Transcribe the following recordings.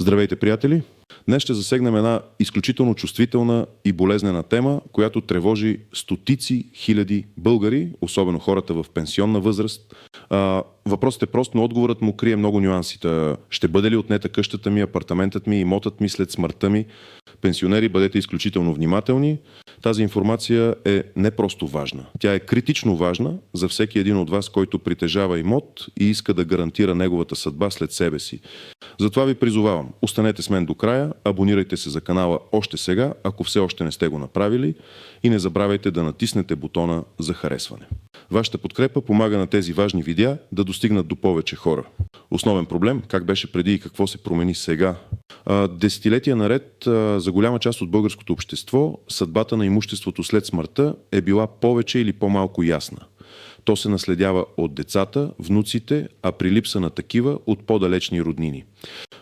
Здравейте, приятели! Днес ще засегнем една изключително чувствителна и болезнена тема, която тревожи стотици хиляди българи, особено хората в пенсионна възраст. Въпросът е прост, но отговорът му крие много нюанси. Ще бъде ли отнета къщата ми, апартаментът ми, имотът ми след смъртта ми? Пенсионери, бъдете изключително внимателни. Тази информация е не просто важна. Тя е критично важна за всеки един от вас, който притежава имот и иска да гарантира неговата съдба след себе си. Затова ви призовавам, останете с мен до края, абонирайте се за канала още сега, ако все още не сте го направили, и не забравяйте да натиснете бутона за харесване. Вашата подкрепа помага на тези важни видеа да достигнат до повече хора. Основен проблем, как беше преди и какво се промени сега. Десетилетия наред за голяма част от българското общество съдбата на имуществото след смъртта е била повече или по-малко ясна. То се наследява от децата, внуците, а при липса на такива от по-далечни роднини.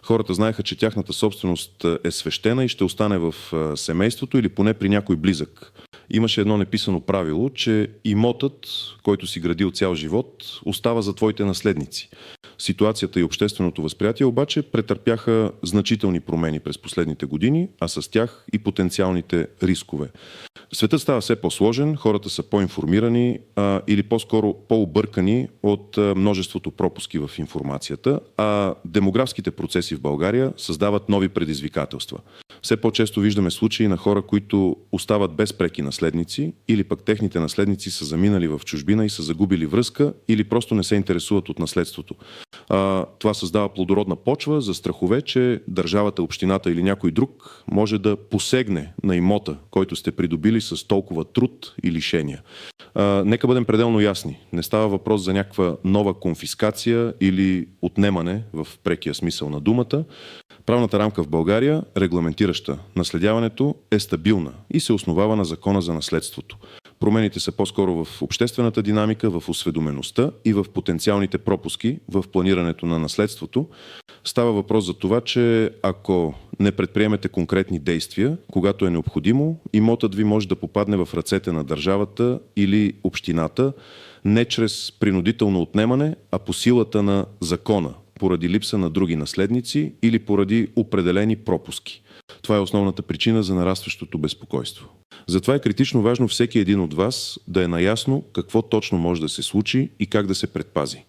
Хората знаеха, че тяхната собственост е свещена и ще остане в семейството или поне при някой близък. Имаше едно неписано правило, че имотът, който си градил цял живот, остава за твоите наследници. Ситуацията и общественото възприятие обаче претърпяха значителни промени през последните години, а с тях и потенциалните рискове. Светът става все по-сложен, хората са по-информирани или по-скоро по-объркани от множеството пропуски в информацията, а демографските процеси в България създават нови предизвикателства. Все по-често виждаме случаи на хора, които остават без преки наследници или пък техните наследници са заминали в чужбина и са загубили връзка или просто не се интересуват от наследството. Това създава плодородна почва за страхове, че държавата, общината или някой друг може да посегне на имота, който сте придобили с толкова труд и лишения. Нека бъдем пределно ясни. Не става въпрос за някаква нова конфискация или отнемане в прекия смисъл на думата. Правната рамка в България, регламентираща наследяването, е стабилна и се основава на Закона за наследството. Промените са по-скоро в обществената динамика, в осведомеността и в потенциалните пропуски в планирането на наследството. Става въпрос за това, че ако не предприемете конкретни действия, когато е необходимо, имотът ви може да попадне в ръцете на държавата или общината не чрез принудително отнемане, а по силата на закона, поради липса на други наследници или поради определени пропуски. Това е основната причина за нарастващото безпокойство. Затова е критично важно всеки един от вас да е наясно какво точно може да се случи и как да се предпази.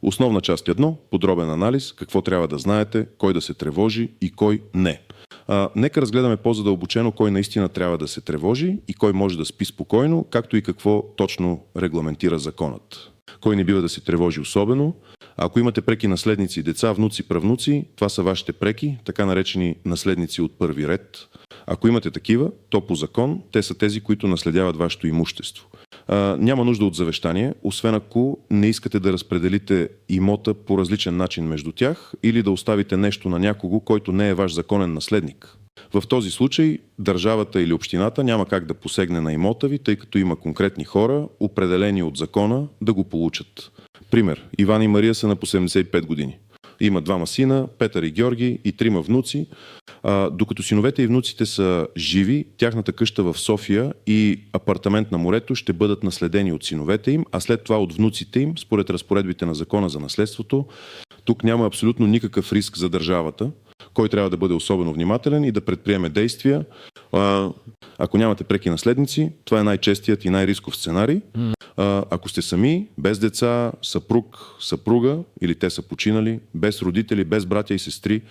Основна част 1, подробен анализ, какво трябва да знаете, кой да се тревожи и кой не. Нека разгледаме по-задълбочено кой наистина трябва да се тревожи и кой може да спи спокойно, както и какво точно регламентира законът. Кой не бива да се тревожи особено. Ако имате преки наследници, деца, внуци, правнуци, това са вашите преки, така наречени наследници от първи ред. Ако имате такива, то по закон те са тези, които наследяват вашето имущество. Няма нужда от завещание, освен ако не искате да разпределите имота по различен начин между тях или да оставите нещо на някого, който не е ваш законен наследник. В този случай държавата или общината няма как да посегне на имота ви, тъй като има конкретни хора, определени от закона, да го получат. Пример. Иван и Мария са на по 75 години. Има двама сина, Петър и Георги, и 3 внуци. Докато синовете и внуците са живи, тяхната къща в София и апартамент на морето ще бъдат наследени от синовете им, а след това от внуците им, според разпоредбите на Закона за наследството. Тук няма абсолютно никакъв риск за държавата, кой трябва да бъде особено внимателен и да предприеме действия. Ако нямате преки наследници, това е най-честият и най-рисков сценарий. Ако сте сами, без деца, съпруг, съпруга или те са починали, без родители, без братя и сестри,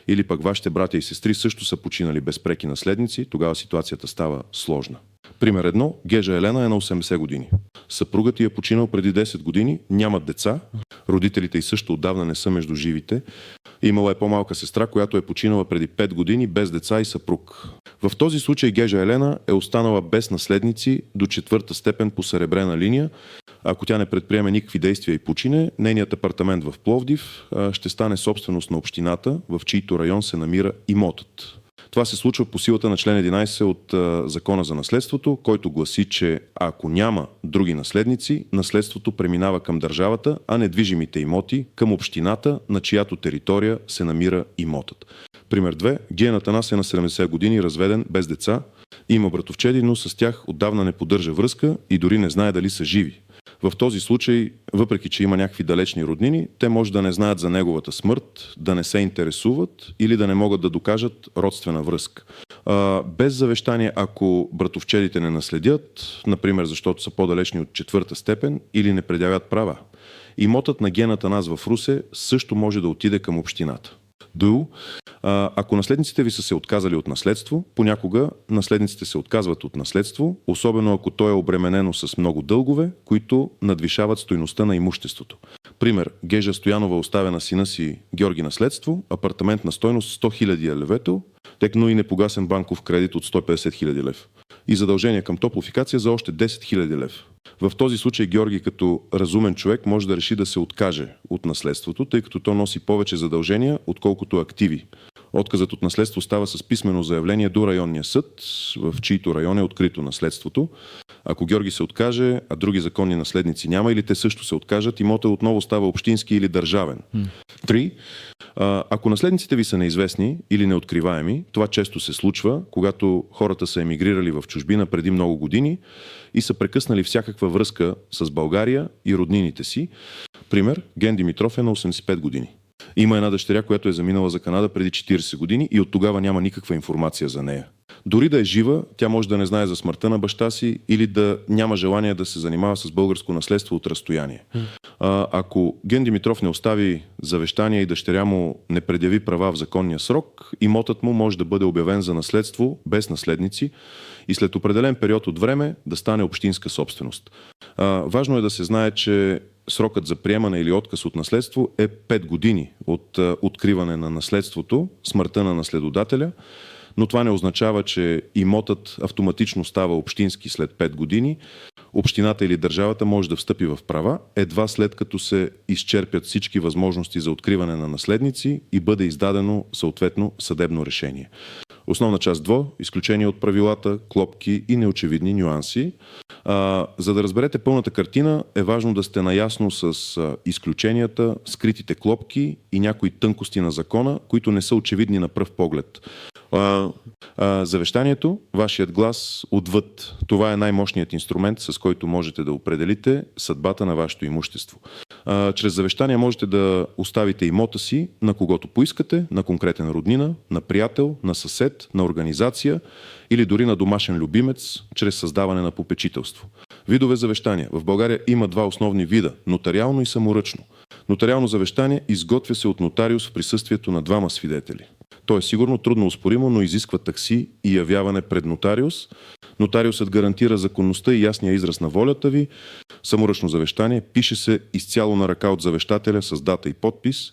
или пък вашите братя и сестри също са починали без преки наследници, тогава ситуацията става сложна. Пример 1. Гежа Елена е на 80 години. Съпругът ѝ е починал преди 10 години, нямат деца, родителите й също отдавна не са между живите. Имала е по-малка сестра, която е починала преди 5 години без деца и съпруг. В този случай Гежа Елена е останала без наследници до 4-та степен по съребрена линия. Ако тя не предприеме никакви действия и почине, нейният апартамент в Пловдив ще стане собственост на общината, в чийто район се намира имотът. Това се случва по силата на член 11 от Закона за наследството, който гласи, че ако няма други наследници, наследството преминава към държавата, а недвижимите имоти към общината, на чиято територия се намира имотът. Пример 2. Гиен Атанас е на 70 години, разведен, без деца. Има братовчеди, но с тях отдавна не поддържа връзка и дори не знае дали са живи. В този случай, въпреки че има някакви далечни роднини, те може да не знаят за неговата смърт, да не се интересуват или да не могат да докажат родствена връзка. Без завещание, ако братовчедите не наследят, например защото са по-далечни от четвърта степен или не предявят права, имотът на Ген Атанас в Русе също може да отиде към общината. Ако наследниците ви са се отказали от наследство, понякога наследниците се отказват от наследство, особено ако то е обременено с много дългове, които надвишават стойността на имуществото. Пример, Гежа Стоянова оставя на сина си Георги наследство, апартамент на стойност 100 000 левето, но и непогасен банков кредит от 150 000 лев. И задължение към топлофикация за още 10 000 лев. В този случай Георги като разумен човек може да реши да се откаже от наследството, тъй като то носи повече задължения, отколкото активи. Отказът от наследство става с писмено заявление до районния съд, в чийто район е открито наследството. Ако Георги се откаже, а други законни наследници няма, или те също се откажат, имота отново става общински или държавен. 3. Ако наследниците ви са неизвестни или неоткриваеми, това често се случва, когато хората са емигрирали в чужбина преди много години и са прекъснали всякаква връзка с България и роднините си. Пример, Ген Димитров е на 85 години. Има една дъщеря, която е заминала за Канада преди 40 години и от тогава няма никаква информация за нея. Дори да е жива, тя може да не знае за смъртта на баща си или да няма желание да се занимава с българско наследство от разстояние. Ако Ген Димитров не остави завещание и дъщеря му не предяви права в законния срок, имотът му може да бъде обявен за наследство без наследници и след определен период от време да стане общинска собственост. Важно е да се знае, че срокът за приемане или отказ от наследство е 5 години от откриване на наследството, смъртта на наследодателя, но това не означава, че имотът автоматично става общински след 5 години. Общината или държавата може да встъпи в права, едва след като се изчерпят всички възможности за откриване на наследници и бъде издадено съответно съдебно решение. Основна част 2. Изключение от правилата, клопки и неочевидни нюанси. За да разберете пълната картина, е важно да сте наясно с изключенията, скритите клопки и някои тънкости на закона, които не са очевидни на пръв поглед. Завещанието, вашият глас отвъд. Това е най-мощният инструмент, с който можете да определите съдбата на вашето имущество. Чрез завещание можете да оставите имота си на когото поискате, на конкретен роднина, на приятел, на съсед, на организация или дори на домашен любимец, чрез създаване на попечителство. Видове завещания. В България има 2 основни вида – нотариално и саморъчно. Нотариално завещание изготвя се от нотариус в присъствието на 2 свидетели. То е сигурно трудно успоримо, но изисква такси и явяване пред нотариус. Нотариусът гарантира законността и ясния израз на волята ви. Саморъчно завещание пише се изцяло на ръка от завещателя с дата и подпис.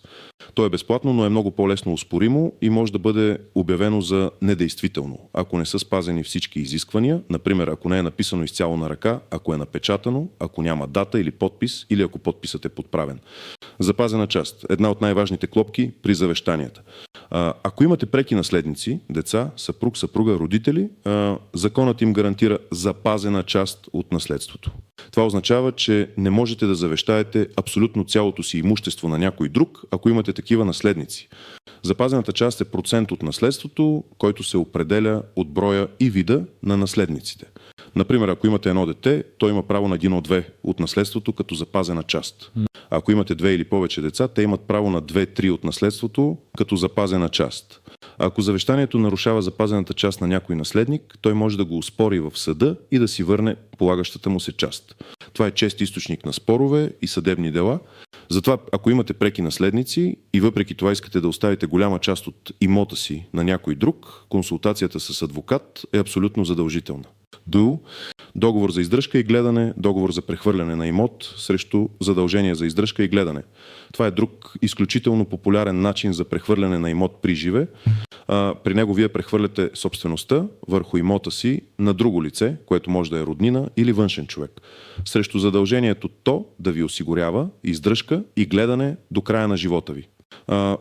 То е безплатно, но е много по-лесно успоримо и може да бъде обявено за недействително, ако не са спазени всички изисквания, например, ако не е написано изцяло на ръка, ако е напечатано, ако няма дата или подпис, или ако подписът е подправен. Запазена част. Една от най-важните клопки при завещанията. Ако имате преки наследници, деца, съпруг, съпруга, родители, законът им гарантира запазена част от наследството. Това означава, че не можете да завещаете абсолютно цялото си имущество на някой друг, ако имате такива наследници. Запазената част е процент от наследството, който се определя от броя и вида на наследниците. Например, ако имате едно дете, то има право на 1/2 от наследството като запазена част. Ако имате 2 или повече деца, те имат право на 2/3 от наследството като запазена част. Ако завещанието нарушава запазената част на някой наследник, той може да го оспори в съда и да си върне полагащата му се част. Това е чест източник на спорове и съдебни дела. Затова, ако имате преки наследници и въпреки това искате да оставите голяма част от имота си на някой друг, консултацията с адвокат е абсолютно задължителна. Договор за издръжка и гледане, договор за прехвърляне на имот срещу задължение за издръжка и гледане. Това е друг изключително популярен начин за прехвърляне на имот при живе. При него вие прехвърляте собствеността върху имота си на друго лице, което може да е роднина или външен човек. Срещу задължението то да ви осигурява издръжка и гледане до края на живота ви.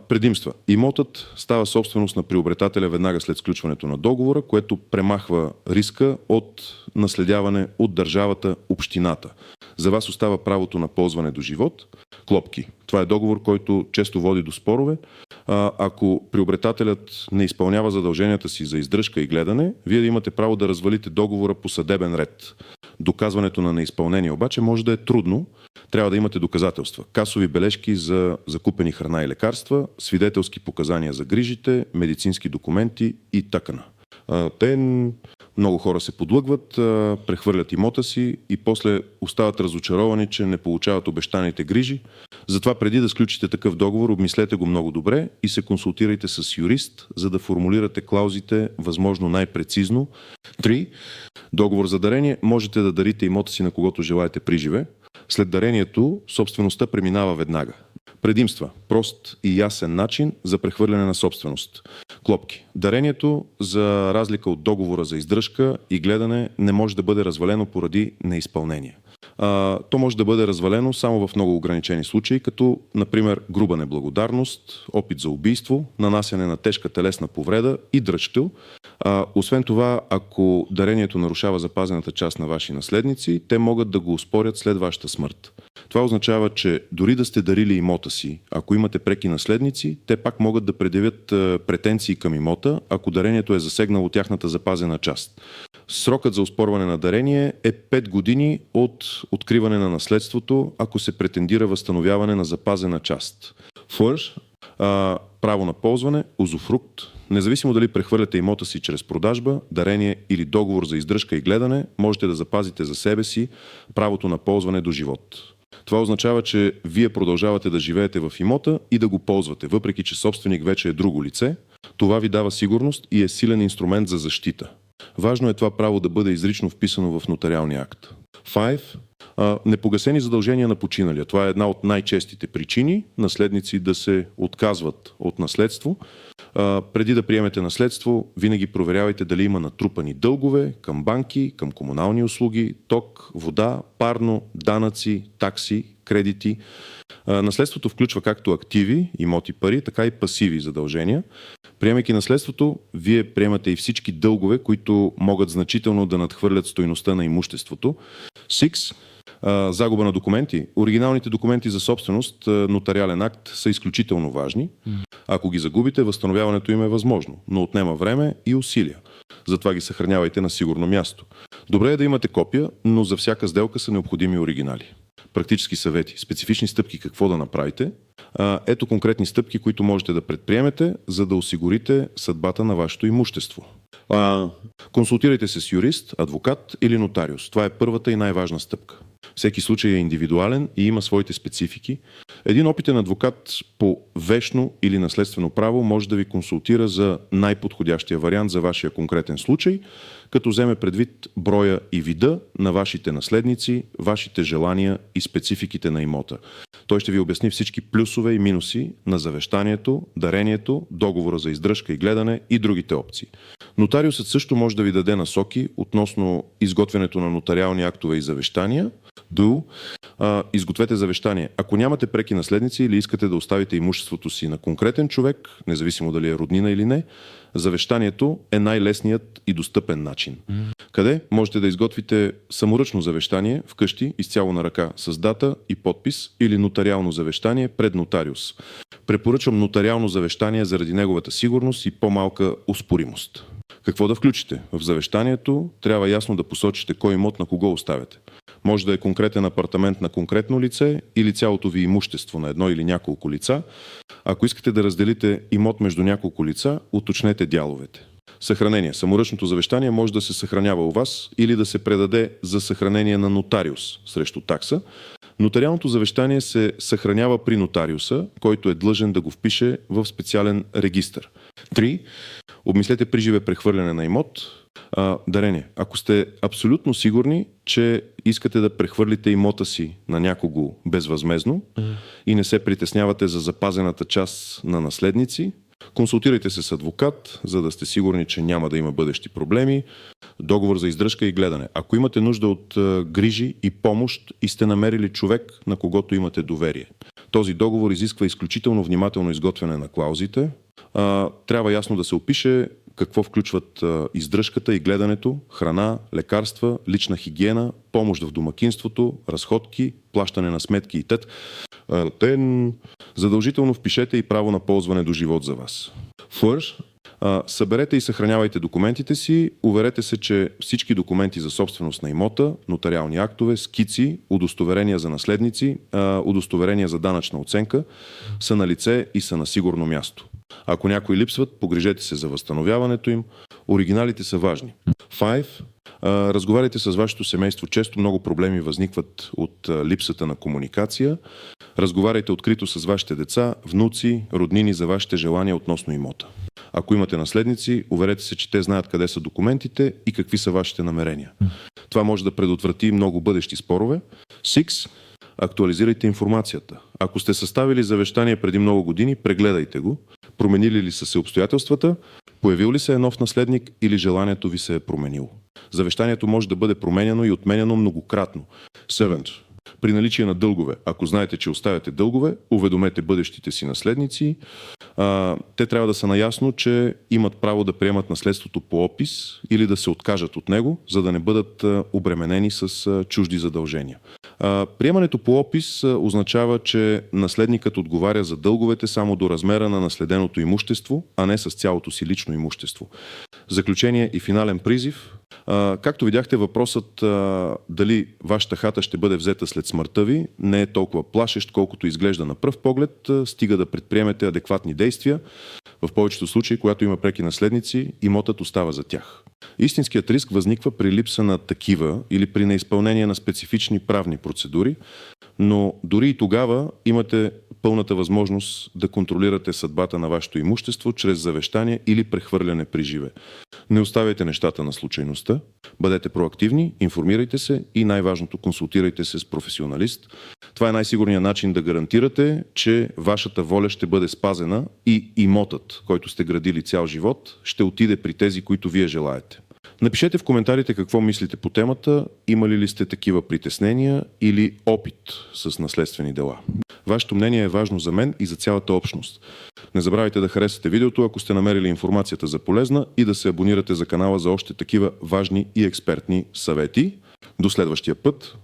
Предимства. Имотът става собственост на приобретателя веднага след сключването на договора, което премахва риска от наследяване от държавата, общината. За вас остава правото на ползване до живот. Клопки. Това е договор, който често води до спорове. Ако приобретателят не изпълнява задълженията си за издръжка и гледане, вие имате право да развалите договора по съдебен ред. Доказването на неизпълнение обаче може да е трудно. Трябва да имате доказателства. Касови бележки за закупени храна и лекарства, свидетелски показания за грижите, медицински документи и т.н. Много хора се подлъгват, прехвърлят имота си и после остават разочаровани, че не получават обещаните грижи. Затова преди да сключите такъв договор, обмислете го много добре и се консултирайте с юрист, за да формулирате клаузите възможно най-прецизно. 3. Договор за дарение. Можете да дарите имота си на когото желаете приживе. След дарението собствеността преминава веднага. Предимства. Прост и ясен начин за прехвърляне на собственост. Клопки. Дарението, за разлика от договора за издръжка и гледане, не може да бъде развалено поради неизпълнение. То може да бъде развалено само в много ограничени случаи, като, например, груба неблагодарност, опит за убийство, нанасяне на тежка телесна повреда и дръжтел. Освен това, ако дарението нарушава запазената част на ваши наследници, те могат да го оспорят след вашата смърт. Това означава, че дори да сте дарили имота си, ако имате преки наследници, те пак могат да предявят претенции към имота, ако дарението е засегнало тяхната запазена част. Срокът за оспорване на дарение е 5 години от откриване на наследството, ако се претендира възстановяване на запазена част. Право на ползване, узуфрукт. Независимо дали прехвърляте имота си чрез продажба, дарение или договор за издръжка и гледане, можете да запазите за себе си правото на ползване до живот. Това означава, че вие продължавате да живеете в имота и да го ползвате, въпреки че собственик вече е друго лице. Това ви дава сигурност и е силен инструмент за защита. Важно е това право да бъде изрично вписано в нотариалния акт. 5. Непогасени задължения на починалия. Това е една от най-честите причини наследници да се отказват от наследство. Преди да приемете наследство, винаги проверявайте дали има натрупани дългове към банки, към комунални услуги, ток, вода, парно, данъци, такси, кредити. Наследството включва както активи, имоти, пари, така и пасиви задължения. Приемайки наследството, вие приемате и всички дългове, които могат значително да надхвърлят стойността на имуществото. 6. Загуба на документи. Оригиналните документи за собственост, нотариален акт, са изключително важни. Ако ги загубите, възстановяването им е възможно, но отнема време и усилия. Затова ги съхранявайте на сигурно място. Добре е да имате копия, но за всяка сделка са необходими оригинали. Практически съвети, специфични стъпки какво да направите. Ето конкретни стъпки, които можете да предприемете, за да осигурите съдбата на вашето имущество. Консултирайте се с юрист, адвокат или нотариус. Това е първата и най-важна стъпка. Всеки случай е индивидуален и има своите специфики. Един опитен адвокат по вещно или наследствено право може да ви консултира за най-подходящия вариант за вашия конкретен случай, като вземе предвид броя и вида на вашите наследници, вашите желания и спецификите на имота. Той ще ви обясни всички плюсове и минуси на завещанието, дарението, договора за издръжка и гледане и другите опции. Нотариусът също може да ви даде насоки относно изготвянето на нотариални актове и завещания. Изгответе завещание. Ако нямате преки наследници или искате да оставите имуществото си на конкретен човек, независимо дали е роднина или не, завещанието е най-лесният и достъпен начин. Къде? Можете да изготвите саморъчно завещание вкъщи, изцяло на ръка, с дата и подпис, или нотариално завещание пред нотариус. Препоръчвам нотариално завещание заради неговата сигурност и по-малка оспоримост. Какво да включите? В завещанието трябва ясно да посочите кой имот на кого оставяте. Може да е конкретен апартамент на конкретно лице или цялото ви имущество на едно или няколко лица. Ако искате да разделите имот между няколко лица, уточнете дяловете. Съхранение. Саморъчното завещание може да се съхранява у вас или да се предаде за съхранение на нотариус срещу такса. Нотариалното завещание се съхранява при нотариуса, който е длъжен да го впише в специален регистър. 3. Обмислете приживе прехвърляне на имот. Дарение. Ако сте абсолютно сигурни, че искате да прехвърлите имота си на някого безвъзмездно и не се притеснявате за запазената част на наследници, консултирайте се с адвокат, за да сте сигурни, че няма да има бъдещи проблеми. Договор за издръжка и гледане. Ако имате нужда от грижи и помощ и сте намерили човек, на когото имате доверие. Този договор изисква изключително внимателно изготвяне на клаузите. Трябва ясно да се опише какво включват издръжката и гледането, храна, лекарства, лична хигиена, помощ в домакинството, разходки, плащане на сметки и т.н. Задължително впишете и право на ползване до живот за вас. Съберете и съхранявайте документите си, уверете се, че всички документи за собственост на имота, нотариални актове, скици, удостоверения за наследници, удостоверения за данъчна оценка са на лице и са на сигурно място. Ако някои липсват, погрижете се за възстановяването им. Оригиналите са важни. 5. Разговаряйте с вашето семейство. Често много проблеми възникват от липсата на комуникация. Разговаряйте открито с вашите деца, внуци, роднини за вашите желания относно имота. Ако имате наследници, уверете се, че те знаят къде са документите и какви са вашите намерения. Това може да предотврати много бъдещи спорове. 6. Актуализирайте информацията. Ако сте съставили завещание преди много години, прегледайте го. Променили ли са се обстоятелствата? Появил ли се е нов наследник или желанието ви се е променило? Завещанието може да бъде променяно и отменяно многократно. 7. При наличие на дългове, ако знаете, че оставяте дългове, уведомете бъдещите си наследници. Те трябва да са наясно, че имат право да приемат наследството по опис или да се откажат от него, за да не бъдат обременени с чужди задължения. Приемането по опис означава, че наследникът отговаря за дълговете само до размера на наследеното имущество, а не с цялото си лично имущество. Заключение и финален призив. Както видяхте, въпросът дали вашата хата ще бъде взета след смъртта ви не е толкова плашещ, колкото изглежда на пръв поглед, стига да предприемете адекватни действия. В повечето случаи, когато има преки наследници, имотът остава за тях. Истинският риск възниква при липса на такива или при неизпълнение на специфични правни процедури, но дори и тогава имате пълната възможност да контролирате съдбата на вашето имущество чрез завещание или прехвърляне при живе. Не оставяйте нещата на случайността, бъдете проактивни, информирайте се и най-важното, консултирайте се с професионалист. Това е най-сигурният начин да гарантирате, че вашата воля ще бъде спазена и имотът, който сте градили цял живот, ще отиде при тези, които вие желаете. Напишете в коментарите какво мислите по темата, имали ли сте такива притеснения или опит с наследствени дела. Вашето мнение е важно за мен и за цялата общност. Не забравяйте да харесате видеото, ако сте намерили информацията за полезна, и да се абонирате за канала за още такива важни и експертни съвети. До следващия път!